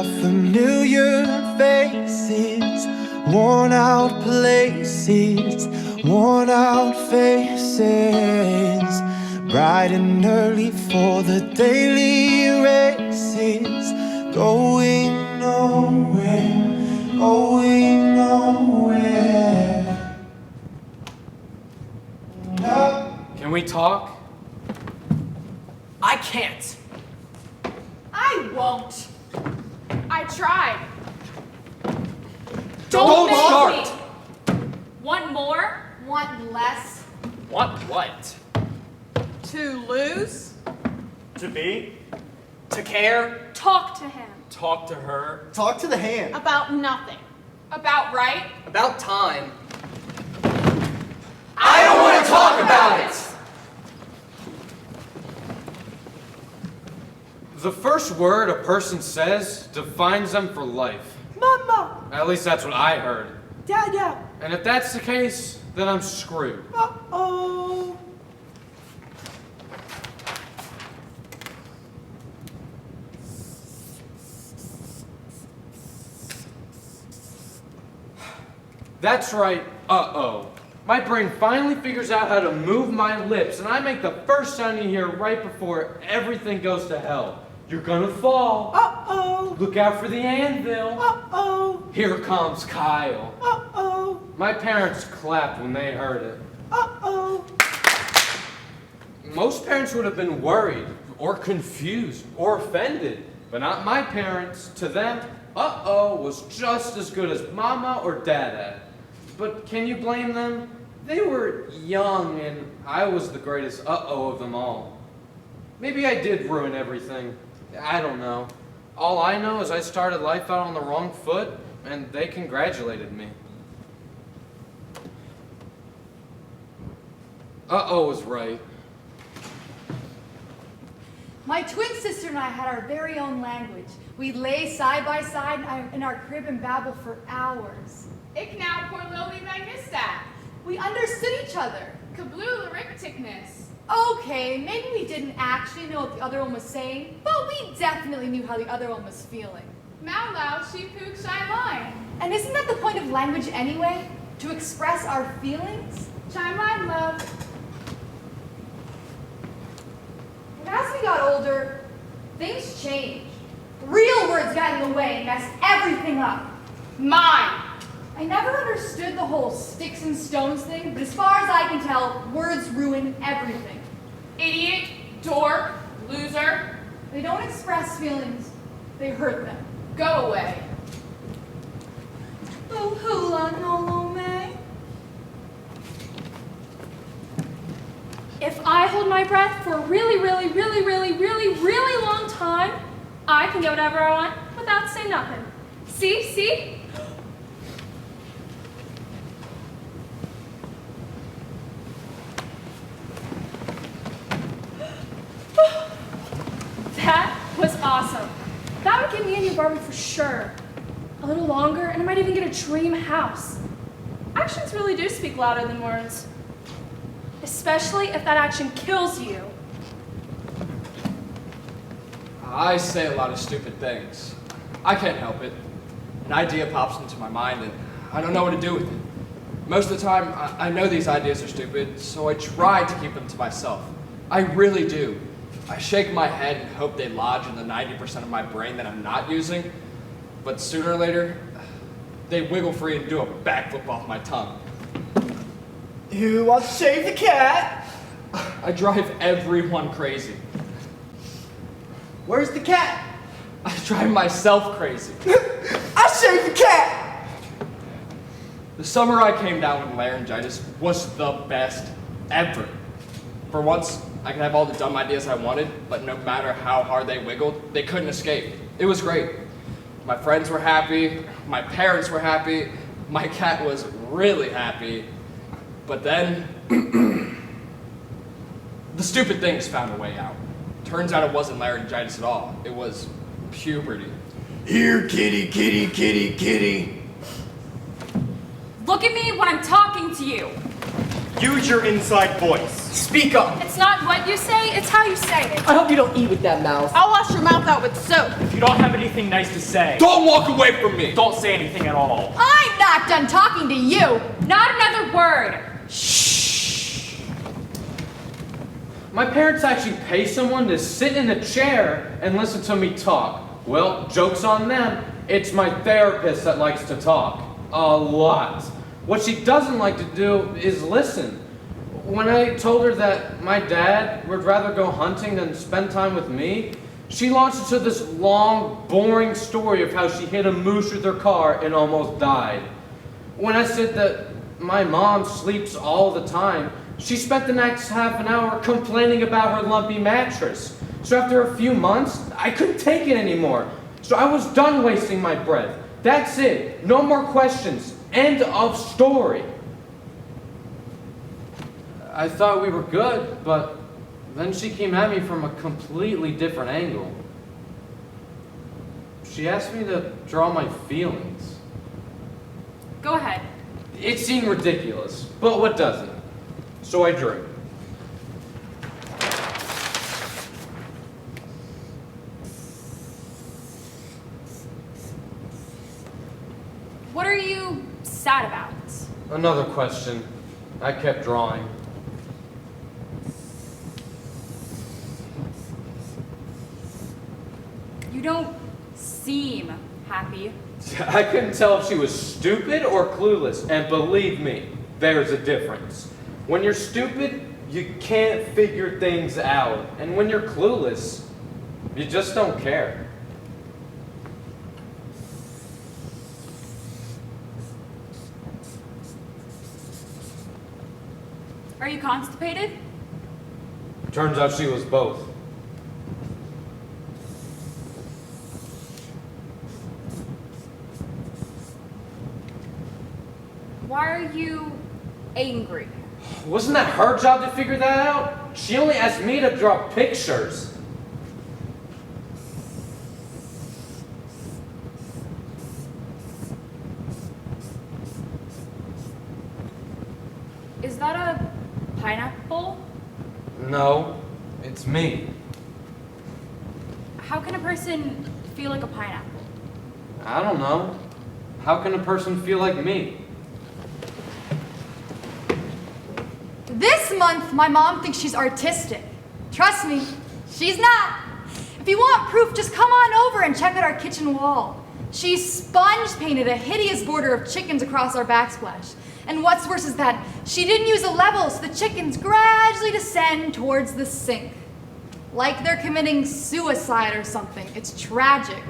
of familiar faces, worn out places, worn out faces, bright and early for the daily races, going nowhere, going nowhere. No. Can we talk? I can't. I won't. I tried. Don't start. Me. Want more? Want less? Want what? To lose? To be? To care? Talk to him. Talk to her. Talk to the hand. About nothing. About right? About time. I don't want to talk about it! The first word a person says defines them for life. Mama. At least that's what I heard. Dada. And if that's the case, then I'm screwed. Uh-oh. That's right, uh-oh. My brain finally figures out how to move my lips, and I make the first sound you hear right before everything goes to hell. You're gonna fall. Uh-oh. Look out for the anvil. Uh-oh. Here comes Kyle. Uh-oh. My parents clapped when they heard it. Uh-oh. Most parents would have been worried, or confused, or offended, but not my parents. To them, uh-oh was just as good as mama or dada. But can you blame them? They were young, and I was the greatest uh-oh of them all. Maybe I did ruin everything. I don't know. All I know is I started life out on the wrong foot, and they congratulated me. Uh-oh was right. My twin sister and I had our very own language. We'd lay side by side in our crib and babble for hours. Ik nou por loli magista. We understood each other. Kabloo laryngitis. Okay, maybe we didn't actually know what the other one was saying, but we definitely knew how the other one was feeling. Mao lao she pook shy line. And isn't that the point of language anyway? To express our feelings? Chime line love. And as we got older, things changed. Real words got in the way and messed everything up. Mine. I never understood the whole sticks and stones thing, but as far as I can tell, words ruin everything. Idiot, dork, loser. They don't express feelings, they hurt them. Go away. Oh, hula no me. If I hold my breath for a really long time, I can get whatever I want without saying nothing. See? That was awesome. That would get me a new Barbie for sure. A little longer, and I might even get a dream house. Actions really do speak louder than words. Especially if that action kills you. I say a lot of stupid things. I can't help it. An idea pops into my mind and I don't know what to do with it. Most of the time, I know these ideas are stupid, so I try to keep them to myself. I really do. I shake my head and hope they lodge in the 90% of my brain that I'm not using, but sooner or later, they wiggle free and do a backflip off my tongue. Who wants to shave the cat? I drive everyone crazy. Where's the cat? I drive myself crazy. I shaved the cat! The summer I came down with laryngitis was the best ever. For once, I could have all the dumb ideas I wanted, but no matter how hard they wiggled, they couldn't escape. It was great. My friends were happy, my parents were happy, my cat was really happy, but then the stupid things found a way out. Turns out it wasn't laryngitis at all. It was puberty. Here, kitty, kitty, kitty, kitty. Look at me when I'm talking to you. Use your inside voice. Speak up. It's not what you say, it's how you say it. I hope you don't eat with that mouth. I'll wash your mouth out with soap. If you don't have anything nice to say, Don't walk away from me! don't say anything at all. I'm not done talking to you. Not another word. My parents actually pay someone to sit in a chair and listen to me talk. Well, joke's on them. It's my therapist that likes to talk. A lot. What she doesn't like to do is listen. When I told her that my dad would rather go hunting than spend time with me, she launched into this long, boring story of how she hit a moose with her car and almost died. When I said that my mom sleeps all the time, she spent the next half an hour complaining about her lumpy mattress. So after a few months, I couldn't take it anymore. So I was done wasting my breath. That's it. No more questions. End of story. I thought we were good, but then she came at me from a completely different angle. She asked me to draw my feelings. Go ahead. It seemed ridiculous, but what doesn't? So I drew. What are you sad about? Another question. I kept drawing. You don't seem happy. I couldn't tell if she was stupid or clueless, and believe me, there's a difference. When you're stupid, you can't figure things out, and when you're clueless, you just don't care. Are you constipated? Turns out she was both. Why are you angry? Wasn't that her job to figure that out? She only asked me to draw pictures. Is that a pineapple? No, it's me. How can a person feel like a pineapple? I don't know. How can a person feel like me? This month, my mom thinks she's artistic. Trust me, she's not. If you want proof, just come on over and check out our kitchen wall. She sponge painted a hideous border of chickens across our backsplash. And what's worse is that she didn't use a level, so the chickens gradually descend towards the sink. Like they're committing suicide or something. It's tragic.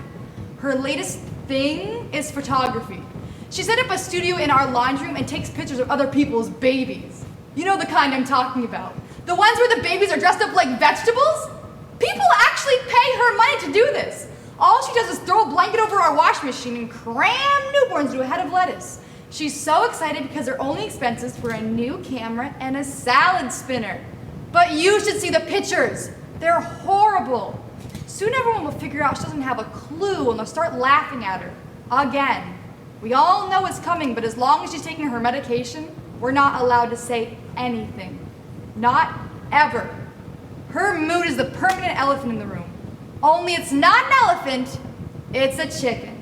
Her latest thing is photography. She set up a studio in our laundry room and takes pictures of other people's babies. You know the kind I'm talking about. The ones where the babies are dressed up like vegetables? People actually pay her money to do this. All she does is throw a blanket over our washing machine and cram newborns into a head of lettuce. She's so excited because her only expenses were a new camera and a salad spinner. But you should see the pictures. They're horrible. Soon everyone will figure out she doesn't have a clue and they'll start laughing at her. Again. We all know it's coming, but as long as she's taking her medication, we're not allowed to say anything. Not ever. Her mood is the permanent elephant in the room. Only it's not an elephant, it's a chicken.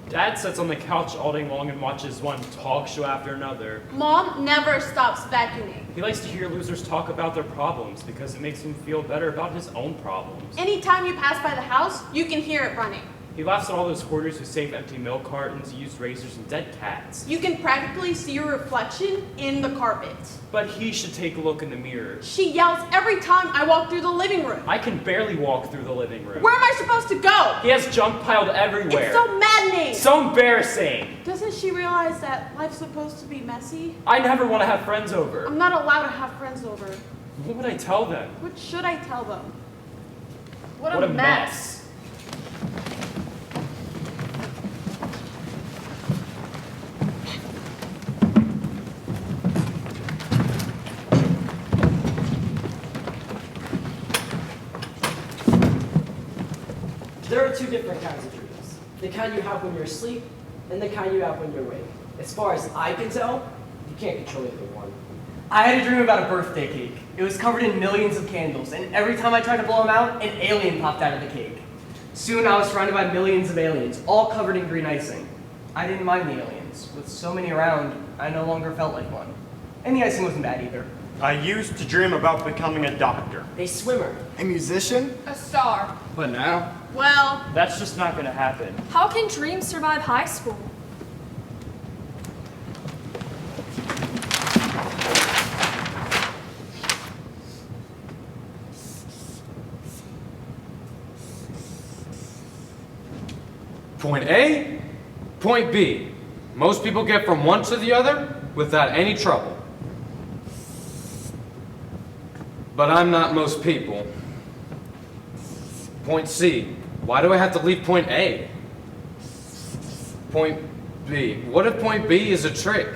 Dad sits on the couch all day long and watches one talk show after another. Mom never stops vacuuming. He likes to hear losers talk about their problems because it makes him feel better about his own problems. Anytime you pass by the house, you can hear it running. He laughs at all those hoarders who save empty milk cartons, used razors, and dead cats. You can practically see your reflection in the carpet. But he should take a look in the mirror. She yells every time I walk through the living room. I can barely walk through the living room. Where am I supposed to go? He has junk piled everywhere. It's so maddening. So embarrassing. Doesn't she realize that life's supposed to be messy? I never want to have friends over. I'm not allowed to have friends over. What would I tell them? What should I tell them? What a mess. There are two different kinds of dreams. The kind you have when you're asleep and the kind you have when you're awake. As far as I can tell, you can't control either one. I had a dream about a birthday cake. It was covered in millions of candles, and every time I tried to blow them out, an alien popped out of the cake. Soon I was surrounded by millions of aliens, all covered in green icing. I didn't mind the aliens. With so many around, I no longer felt like one. And the icing wasn't bad either. I used to dream about becoming a doctor. A swimmer. A musician? A star. But now, Well, That's just not gonna happen. How can dreams survive high school? Point A, point B. Most people get from one to the other without any trouble. But I'm not most people. Point C. Why do I have to leave point A? Point B. What if point B is a trick?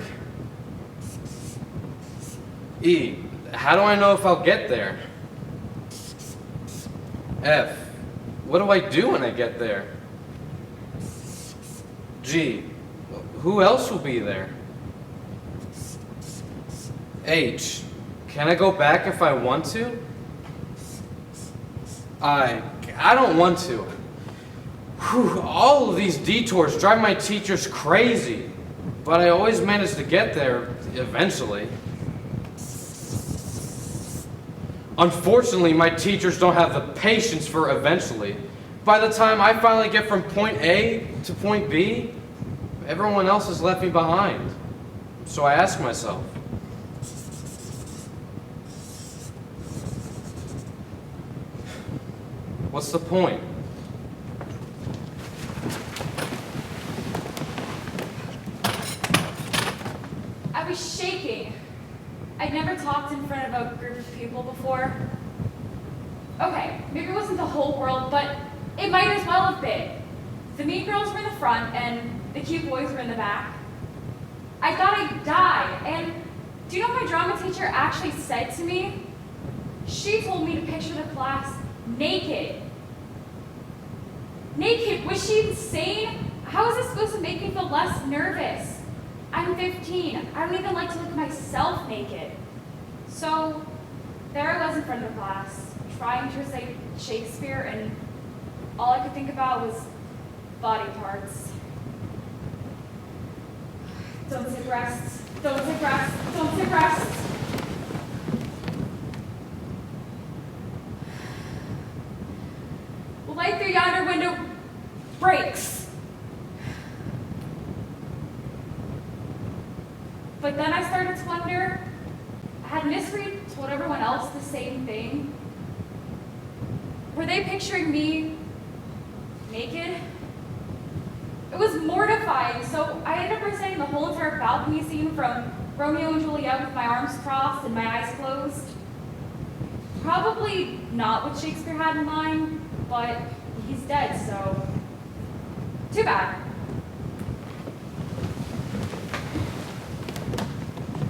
E. How do I know if I'll get there? F. What do I do when I get there? G. Who else will be there? H. Can I go back if I want to? I don't want to. Whew, all of these detours drive my teachers crazy, but I always manage to get there eventually. Unfortunately, my teachers don't have the patience for eventually. By the time I finally get from point A to point B, everyone else has left me behind. So I ask myself, what's the point? I was shaking. I'd never talked in front of a group of people before. Okay, maybe it wasn't the whole world, but it might as well have been. The mean girls were in the front and the cute boys were in the back. I thought I'd die, and do you know what my drama teacher actually said to me? She told me to picture the class naked. Naked? Was she insane? How is this supposed to make me feel less nervous? I'm 15. I don't even like to look at myself naked. So, there I was in front of the class, trying to recite Shakespeare, and all I could think about was body parts. Don't take breasts. Don't take breasts. Don't take breasts. The light through yonder window breaks. But then I started to wonder, had Miss Reed told everyone else the same thing? Were they picturing me naked? It was mortifying, so I ended up reciting the whole entire balcony scene from Romeo and Juliet with my arms crossed and my eyes closed. Probably not what Shakespeare had in mind, but he's dead, so too bad.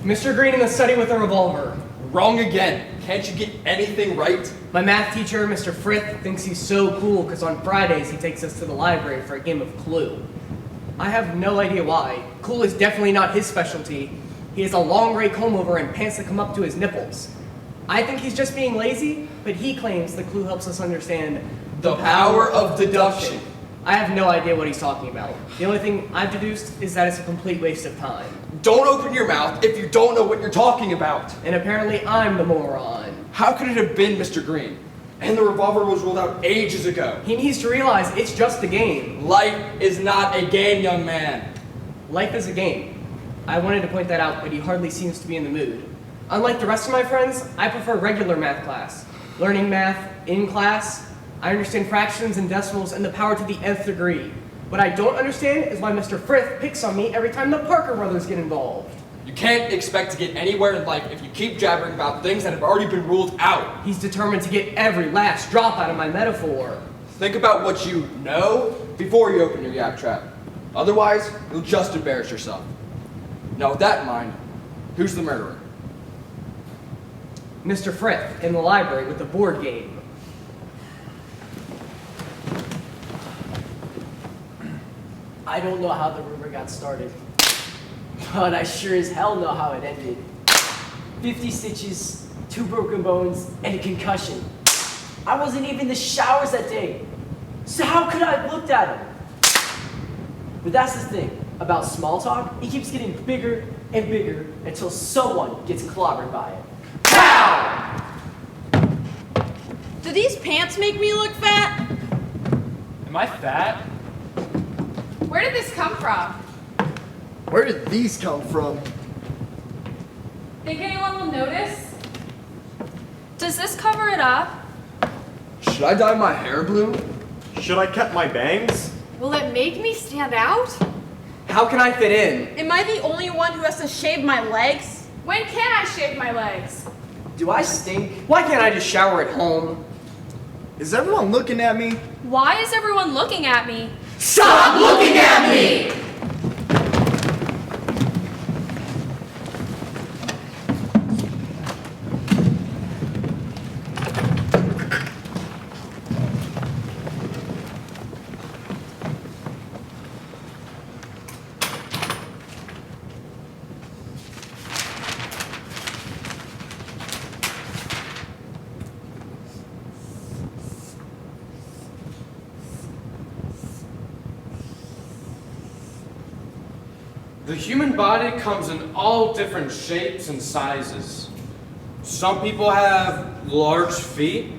Mr. Green in the study with a revolver. wrong again. Can't you get anything right? My math teacher, Mr. Frith, thinks he's so cool because on Fridays he takes us to the library for a game of Clue. I have no idea why. Clue is definitely not his specialty. He has a long gray comb over and pants that come up to his nipples. I think he's just being lazy, but he claims the Clue helps us understand The power of deduction. I have no idea what he's talking about. The only thing I've deduced is that it's a complete waste of time. Don't open your mouth if you don't know what you're talking about. And apparently I'm the moron. How could it have been Mr. Green? And the revolver was ruled out ages ago. He needs to realize it's just a game. Life is not a game, young man. Life is a game. I wanted to point that out, but he hardly seems to be in the mood. Unlike the rest of my friends, I prefer regular math class. Learning math in class, I understand fractions and decimals and the power to the nth degree. What I don't understand is why Mr. Frith picks on me every time the Parker brothers get involved. You can't expect to get anywhere in life if you keep jabbering about things that have already been ruled out. He's determined to get every last drop out of my metaphor. Think about what you know before you open your yap trap. Otherwise, you'll just embarrass yourself. Now with that in mind, who's the murderer? Mr. Frith in the library with the board game. I don't know how the rumor got started. But I sure as hell know how it ended. 50 stitches, 2 broken bones, and a concussion. I wasn't even in the showers that day. So how could I have looked at him? But that's the thing about small talk. It keeps getting bigger and bigger until someone gets clobbered by it. Pow! Do these pants make me look fat? Am I fat? Where did this come from? Where did these come from? Think anyone will notice? Does this cover it up? Should I dye my hair blue? Should I cut my bangs? Will it make me stand out? How can I fit in? Am I the only one who has to shave my legs? When can I shave my legs? Do I stink? Why can't I just shower at home? Is everyone looking at me? Why is everyone looking at me? Stop looking at me! The human body comes in all different shapes and sizes. Some people have large feet,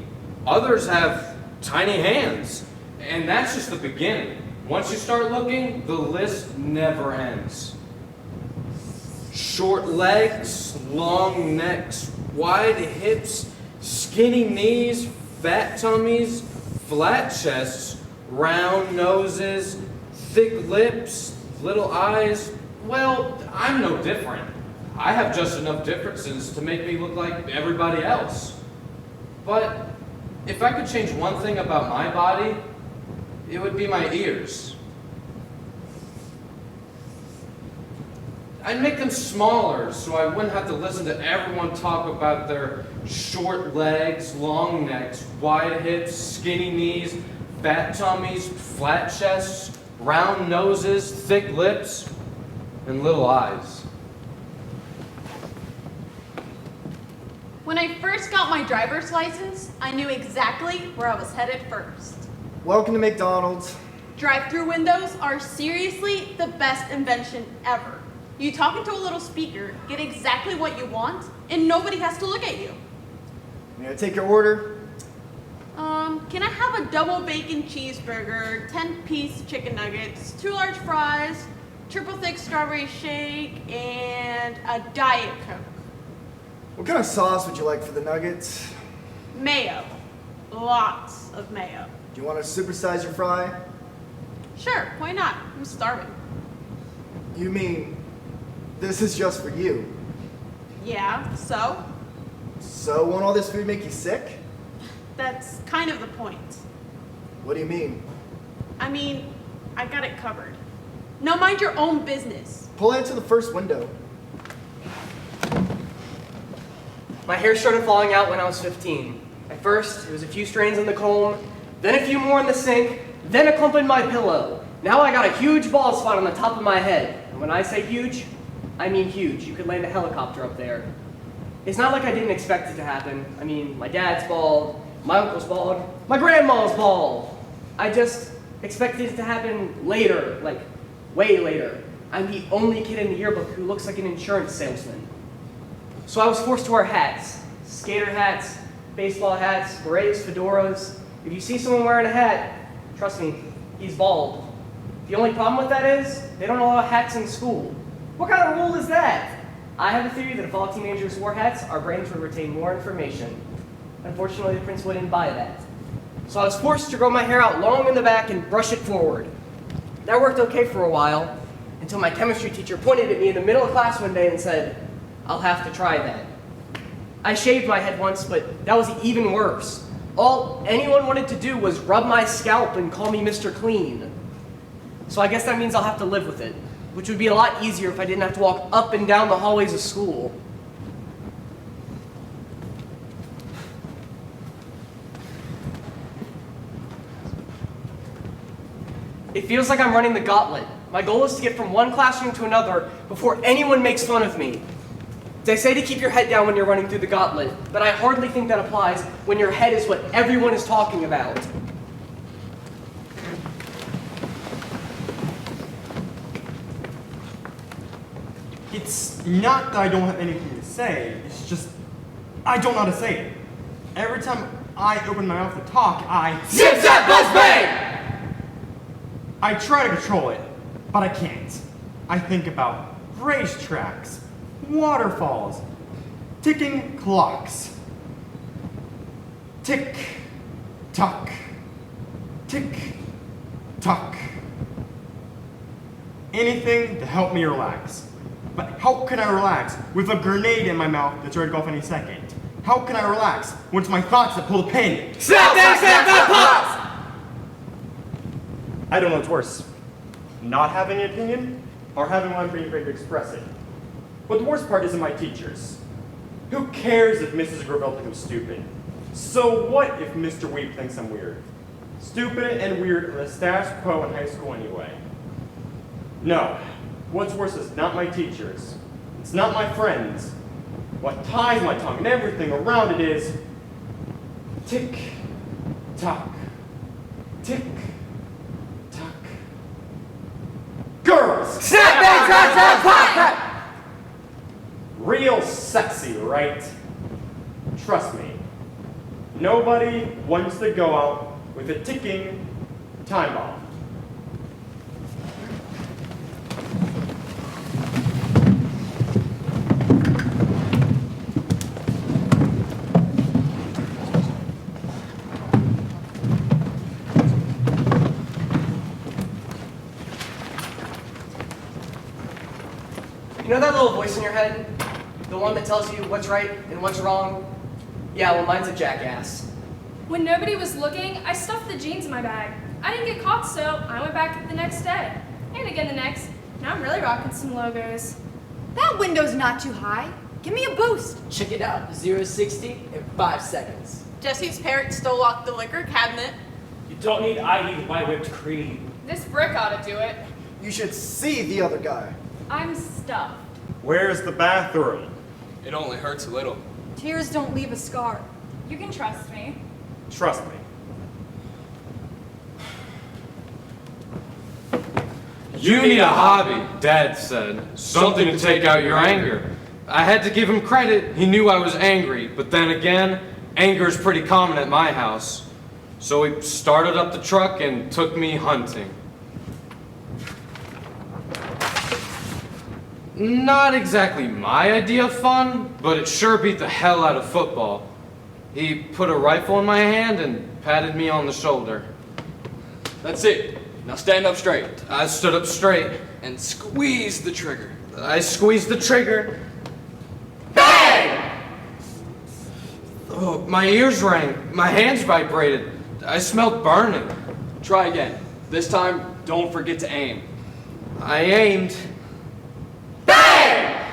others have tiny hands, and that's just the beginning. Once you start looking, the list never ends. Short legs, long necks, wide hips, skinny knees, fat tummies, flat chests, round noses, thick lips, little eyes. Well, I'm no different. I have just enough differences to make me look like everybody else. But if I could change one thing about my body, it would be my ears. I'd make them smaller so I wouldn't have to listen to everyone talk about their short legs, long necks, wide hips, skinny knees, fat tummies, flat chests, round noses, thick lips, and little eyes. When I first got my driver's license, I knew exactly where I was headed first. Welcome to McDonald's. Drive-through windows are seriously the best invention ever. You talk into a little speaker, get exactly what you want, and nobody has to look at you. May I take your order? Can I have a double bacon cheeseburger, 10-piece chicken nuggets, 2 large fries, triple thick strawberry shake, and a Diet Coke? What kind of sauce would you like for the nuggets? Mayo. Lots of mayo. Do you want to supersize your fry? Sure, why not? I'm starving. You mean this is just for you? Yeah, so? So won't all this food make you sick? That's kind of the point. What do you mean? I mean, I got it covered. Now mind your own business. Pull into the first window. My hair started falling out when I was 15. At first, it was a few strands in the comb, then a few more in the sink, then a clump in my pillow. Now I got a huge bald spot on the top of my head. And when I say huge, I mean huge. You could land a helicopter up there. It's not like I didn't expect it to happen. I mean, my dad's bald, my uncle's bald, my grandma's bald. I just expected it to happen later, like way later. I'm the only kid in the yearbook who looks like an insurance salesman. So I was forced to wear hats. Skater hats, baseball hats, berets, fedoras. If you see someone wearing a hat, trust me, he's bald. The only problem with that is, they don't allow hats in school. What kind of rule is that? I have a theory that if all teenagers wore hats, our brains would retain more information. Unfortunately, the principal didn't buy that. So I was forced to grow my hair out long in the back and brush it forward. That worked okay for a while, until my chemistry teacher pointed at me in the middle of class one day and said, "I'll have to try that." I shaved my head once, but that was even worse. All anyone wanted to do was rub my scalp and call me Mr. Clean. So I guess that means I'll have to live with it, which would be a lot easier if I didn't have to walk up and down the hallways of school. It feels like I'm running the gauntlet, My goal is to get from one classroom to another before anyone makes fun of me. They say to keep your head down when you're running through the gauntlet, but I hardly think that applies when your head is what everyone is talking about. It's not that I don't have anything to say, it's just I don't know how to say it. Every time I open my mouth to talk, Zip zap buzz bang! I try to control it, but I can't. I think about racetracks, waterfalls, ticking clocks. Tick, tock, tick, tock. Anything to help me relax. But how can I relax with a grenade in my mouth that's ready to go off any second? How can I relax when it's my thoughts that pull the pin? Snap, snap, snap, snap, pop! I don't know what's worse. Not having an opinion, or having one being afraid to express it. But the worst part isn't my teachers. Who cares if Mrs. Gravel thinks I'm stupid? So what if Mr. Weep thinks I'm weird? Stupid and weird are the status quo in high school anyway. No, what's worse is not my teachers. It's not my friends. What ties my tongue and everything around it is tick, tock, tick, tock. Girls! Snap, bang, snap, snap, pop! Real sexy, right? Trust me. Nobody wants to go out with a ticking time bomb. You know that little voice in your head? The one that tells you what's right and what's wrong? Yeah, well, mine's a jackass. When nobody was looking, I stuffed the jeans in my bag. I didn't get caught, so I went back the next day. And again the next. Now I'm really rocking some logos. That window's not too high. Give me a boost. Check it out. 0-60 in 5 seconds. Jesse's parents still locked the liquor cabinet. You don't need ID to buy whipped cream. This brick ought to do it. You should see the other guy. I'm stuffed. Where's the bathroom? It only hurts a little. Tears don't leave a scar. You can trust me. Trust me. You need a hobby, Dad said. Something to take out your anger. I had to give him credit. He knew I was angry, but then again, anger is pretty common at my house. So he started up the truck and took me hunting. Not exactly my idea of fun, but it sure beat the hell out of football. He put a rifle in my hand and patted me on the shoulder. That's it. Now stand up straight. I stood up straight. And squeeze the trigger. I squeezed the trigger. Bang! Oh, my ears rang. My hands vibrated. I smelled burning. Try again. This time, don't forget to aim. I aimed. Bang!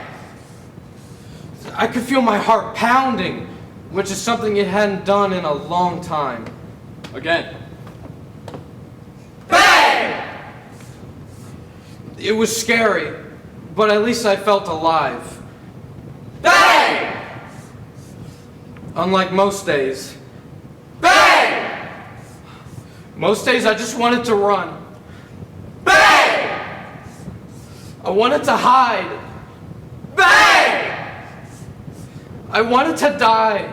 I could feel my heart pounding, which is something it hadn't done in a long time. Again. Bang! It was scary, but at least I felt alive. Bang! Unlike most days. Bang! Most days I just wanted to run. Bang! I wanted to hide. Bang! I wanted to die.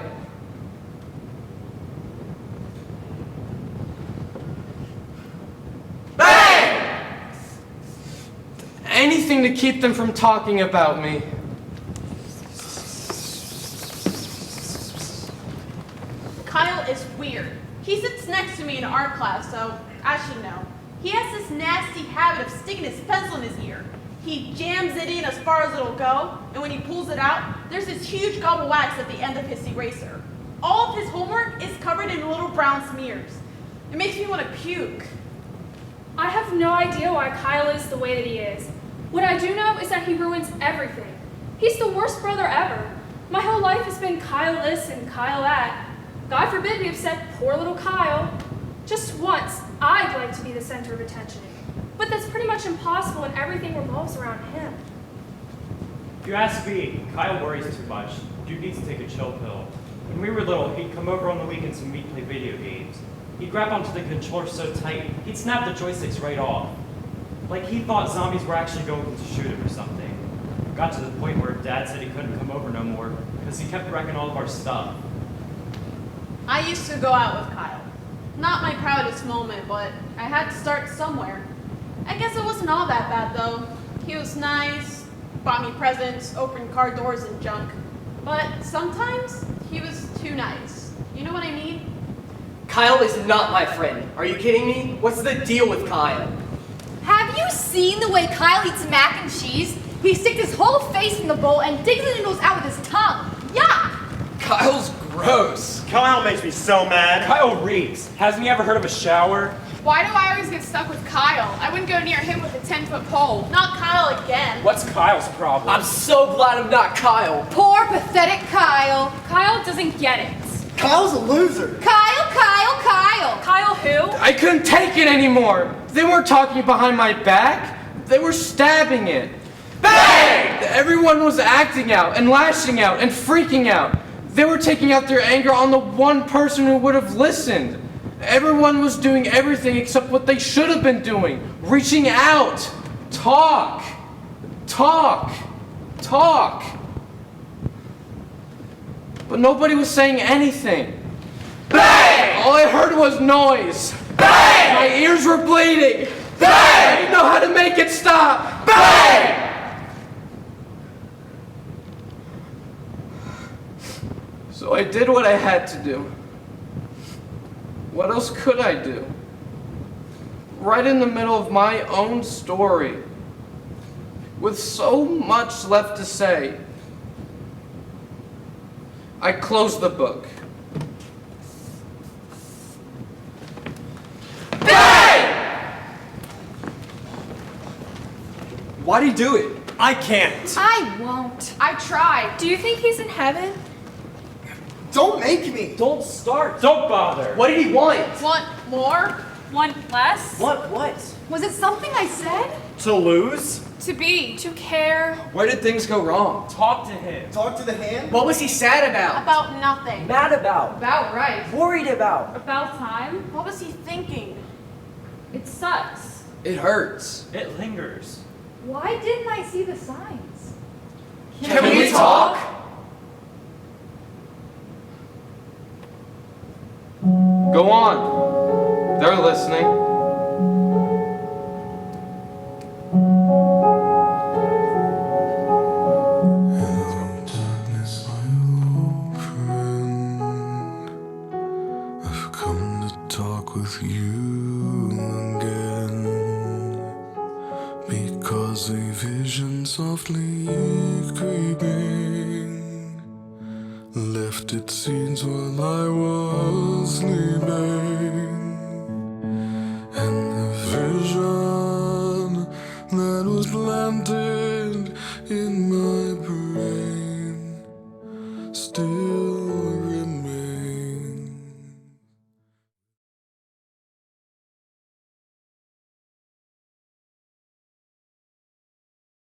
Bang! Anything to keep them from talking about me. Kyle is weird. He sits next to me in art class, so I should know. He has this nasty habit of sticking his pencil in his ear. He jams it in as far as it'll go, and when he pulls it out, there's this huge gob of wax at the end of his eraser. All of his homework is covered in little brown smears. It makes me want to puke. I have no idea why Kyle is the way that he is. What I do know is that he ruins everything. He's the worst brother ever. My whole life has been Kyle this and Kyle that. God forbid we upset poor little Kyle. Just once, I'd like to be the center of attention. But that's pretty much impossible when everything revolves around him. If you ask me, Kyle worries too much. Dude needs to take a chill pill. When we were little, he'd come over on the weekends and we'd play video games. He'd grab onto the controller so tight, he'd snap the joysticks right off. Like he thought zombies were actually going to shoot him or something. Got to the point where Dad said he couldn't come over no more because he kept wrecking all of our stuff. I used to go out with Kyle. Not my proudest moment, but I had to start somewhere. I guess it wasn't all that bad though. He was nice, bought me presents, opened car doors and junk. But sometimes he was too nice. You know what I mean? Kyle is not my friend. Are you kidding me? What's the deal with Kyle? Have you seen the way Kyle eats mac and cheese? He sticks his whole face in the bowl and digs the noodles out with his tongue. Yuck! Kyle's gross. Kyle makes me so mad. Kyle reeks. Hasn't he ever heard of a shower? Why do I always get stuck with Kyle? I wouldn't go near him with a 10-foot pole. Not Kyle again. What's Kyle's problem? I'm so glad I'm not Kyle. Poor, pathetic Kyle. Kyle doesn't get it. Kyle's a loser. Kyle, Kyle, Kyle. Kyle who? I couldn't take it anymore. They weren't talking behind my back. They were stabbing it. Bang! Everyone was acting out and lashing out and freaking out. They were taking out their anger on the one person who would have listened. Everyone was doing everything except what they should have been doing. Reaching out. Talk. Talk. Talk. But nobody was saying anything. Bang! All I heard was noise. Bang! My ears were bleeding. Bang! I didn't know how to make it stop. Bang! So I did what I had to do. What else could I do? Right in the middle of my own story, with so much left to say, I closed the book. Bang! Why'd he do it? I can't. I won't. I tried. Do you think he's in heaven? Don't make me. Don't start. Don't bother. What did he want? Want more? Want less? What? Was it something I said? To lose? To be, to care. Where did things go wrong? Talk to him. Talk to the hand. What was he sad about? About nothing. Mad about? About right. Worried about? About time? What was he thinking? It sucks. It hurts. It lingers. Why didn't I see the signs? Can we talk? Go on. They're listening. Darkness, my old friend, I've come to talk with you again, because a vision softly creeping left its seeds while I was sleeping, and the vision that was planted in my brain still